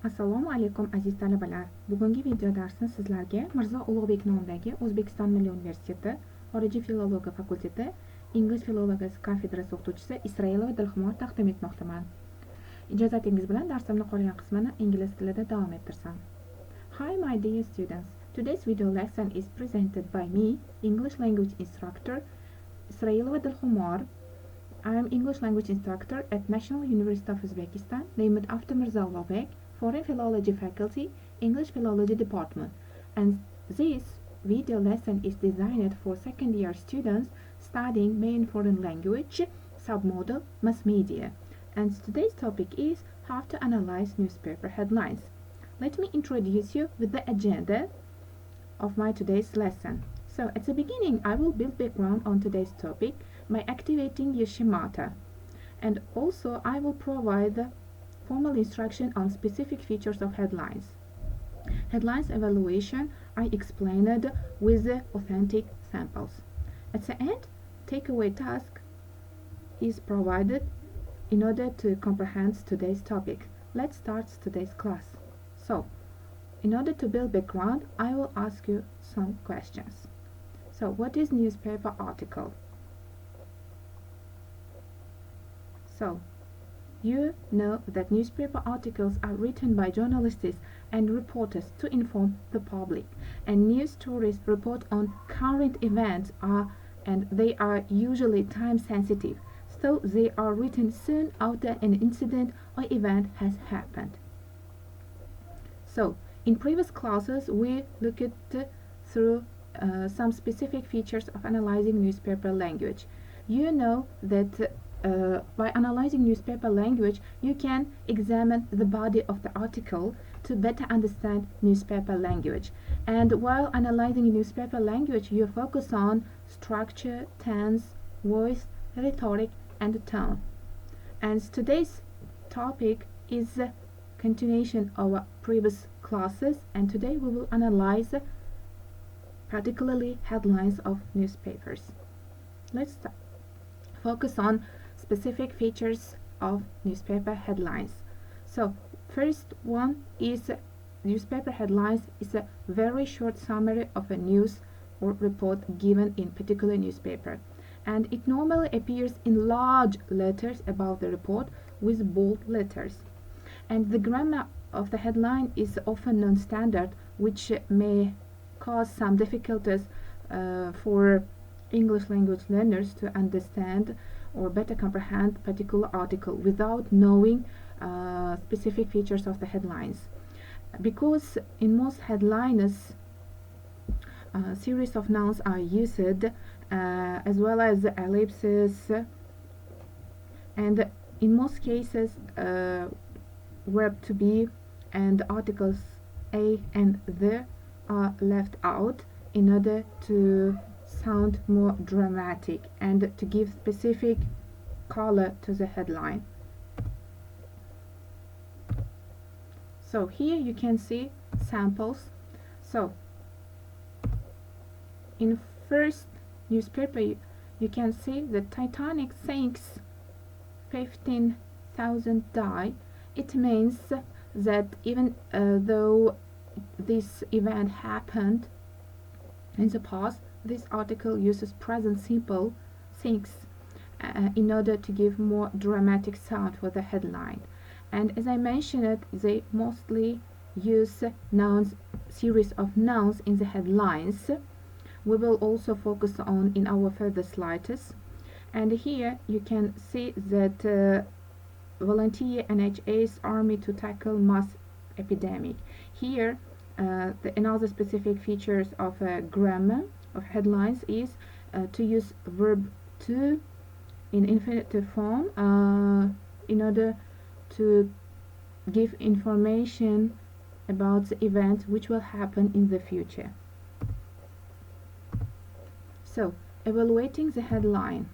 Assalomu alaykum aziz talabalar. Bugungi video darsni sizlarga Mirzo Ulug'bek nomidagi O'zbekiston Milliy universiteti Xorijiy filologiya fakulteti Ingliz filologiyasi kafedrasi o'qituvchisi Исраилова Д taqdim etmoqdaman. Ijozatingiz bilan darsimning qolgan qismini ingliz tilida davom ettirsam. Hi my dear students. Today's video lesson is presented by me, English language instructor Исраилова Д. I am English language instructor at National University of Uzbekistan, named after Mirzo Ulug'bek, Foreign Philology Faculty, English Philology Department, and this video lesson is designed for second year students studying main foreign language, submodal mass media, and today's topic is how to analyze newspaper headlines. Let me introduce you with the agenda of my today's lesson. So at the beginning I will build background on today's topic by activating your schemata, and also I will provide the formal instruction on specific features of headlines. Headlines evaluation I explained with the authentic samples. At the end, takeaway task is provided in order to comprehend today's topic. Let's start today's class. So, in order to build background, I will ask you some questions. So, what is newspaper article? So, you know that newspaper articles are written by journalists and reporters to inform the public, and news stories report on current events and they are usually time sensitive, so they are written soon after an incident or event has happened. So, in previous classes we looked through some specific features of analyzing newspaper language. You know that by analyzing newspaper language, you can examine the body of the article to better understand newspaper language. And while analyzing newspaper language, you focus on structure, tense, voice, rhetoric, and tone. And today's topic is a continuation of our previous classes, and today we will analyze particularly headlines of newspapers. Let's focus on specific features of newspaper headlines. So first one is newspaper headlines is a very short summary of a news or report given in particular newspaper, and it normally appears in large letters above the report with bold letters, and the grammar of the headline is often non-standard, which may cause some difficulties for English language learners to understand or better comprehend particular article without knowing specific features of the headlines, because in most headlines series of nouns are used as well as ellipses, and in most cases verb to be and articles a and the are left out in order to sound more dramatic and to give specific color to the headline. So here you can see samples. So in first newspaper you can see the Titanic sinks, 15,000 die. It means that even though this event happened in the past, this article uses present simple things in order to give more dramatic sound for the headline. And as I mentioned, they mostly use nouns, series of nouns in the headlines. We will also focus on in our further slides. And here you can see that volunteer NHS army to tackle mass epidemic. Here another specific features of grammar of headlines is to use verb to in infinitive form in order to give information about the event which will happen in the future. So, evaluating the headline.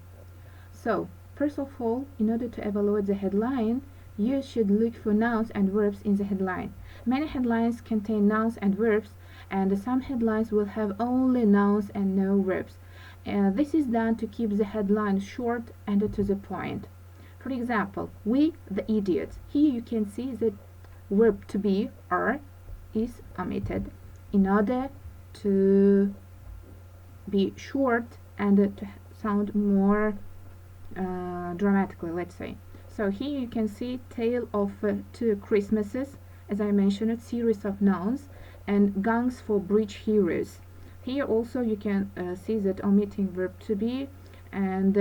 So, first of all, in order to evaluate the headline, you should look for nouns and verbs in the headline. Many headlines contain nouns and verbs, and some headlines will have only nouns and no verbs. This is done to keep the headline short and to the point. For example, we the idiots. Here you can see that verb to be are is omitted in order to be short and to sound more dramatically, let's say. So here you can see Tale of Two Christmases, as I mentioned, series of nouns, and Guns for Bridge Heroes. Here also you can see that omitting verb to be and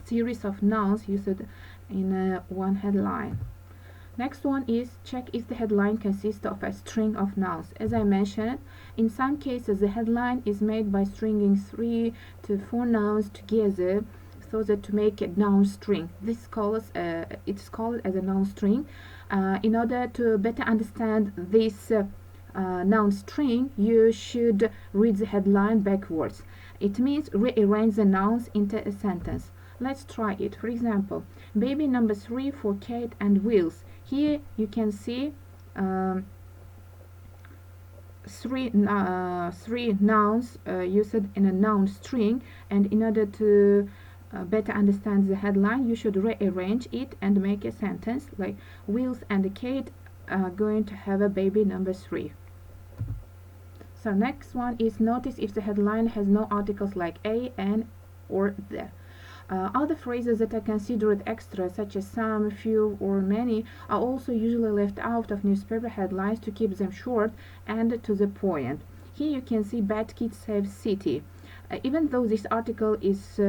series of nouns used in one headline. Next one is check if the headline consists of a string of nouns. As I mentioned, in some cases the headline is made by stringing 3 to 4 nouns together so that to make a noun string. This calls it's called as a noun string. In order to better understand this noun string, you should read the headline backwards. It means rearrange the nouns into a sentence. Let's try it. For example, baby number 3 for Kate and Wheels. Here you can see three nouns used in a noun string, and in order to better understand the headline, you should rearrange it and make a sentence like Wheels and Kate are going to have a baby number 3. So next one is notice if the headline has no articles like a, an, or the. Other phrases that are considered extra, such as some, few, or many, are also usually left out of newspaper headlines to keep them short and to the point. Here you can see Bad Kid Saves City. Even though this article is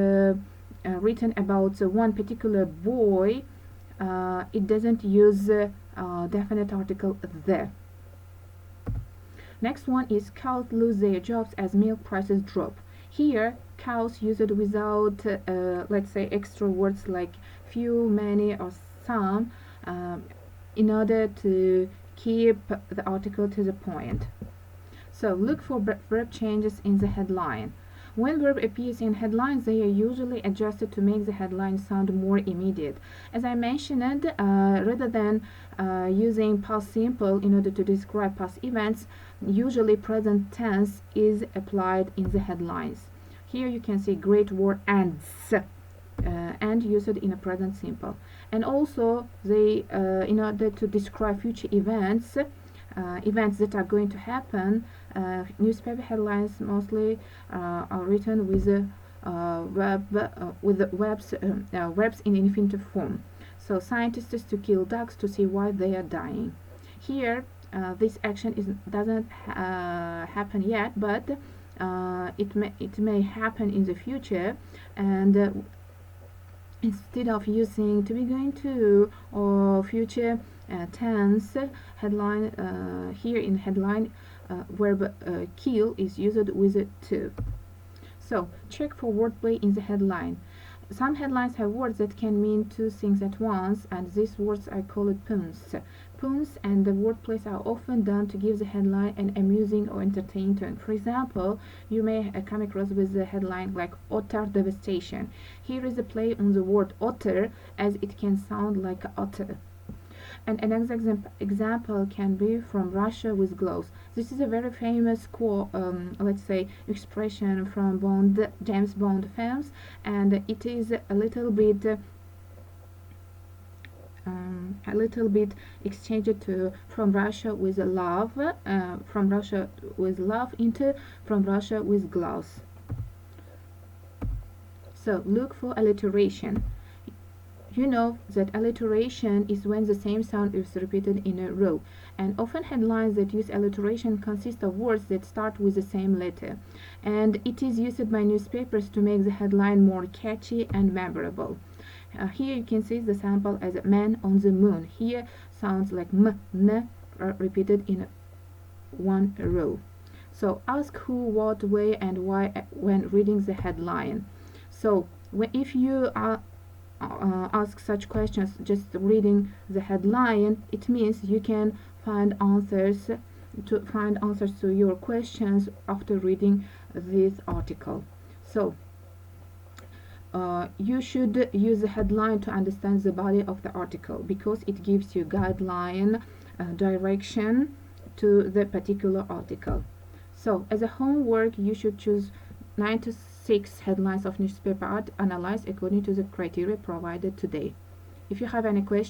written about one particular boy, it doesn't use definite article the. Next one is cows lose their jobs as milk prices drop. Here, cows used without, let's say, extra words like few, many, or some, in order to keep the article to the point. So, look for verb changes in the headline. When verb appears in headlines, they are usually adjusted to make the headline sound more immediate. As I mentioned, rather than using past simple in order to describe past events, usually present tense is applied in the headlines. Here you can see great war ends, and used in a present simple. And also, they, in order to describe future events, events that are going to happen, newspaper headlines mostly are written with verbs in infinitive form. So scientists to kill ducks to see why they are dying. Here this action doesn't happen yet, but it may happen in the future, and instead of using to be going to or future tense headline, here in headline verb kill is used with to. So check for wordplay in the headline. Some headlines have words that can mean two things at once, and these words are called puns. Puns and the wordplays are often done to give the headline an amusing or entertaining tone. For example, you may come across with the headline like otter devastation. Here is a play on the word otter, as it can sound like otter. And another example can be from Russia with gloves. This is a very famous let's say, expression from James Bond films, and it is a little bit exchanged to from Russia with love, from Russia with love into from Russia with gloves. So look for alliteration. You know that alliteration is when the same sound is repeated in a row, and often headlines that use alliteration consist of words that start with the same letter, and it is used by newspapers to make the headline more catchy and memorable. Here you can see the sample as Man on the Moon. Here sounds like m, n, repeated in one row. So ask who, what, where, and why when reading the headline. So if you ask such questions just reading the headline, it means you can find answers to your questions after reading this article. So you should use the headline to understand the body of the article, because it gives you guideline, direction to the particular article. So as a homework, you should choose 9 to 6 headlines of newspaper art analyzed according to the criteria provided today. If you have any questions,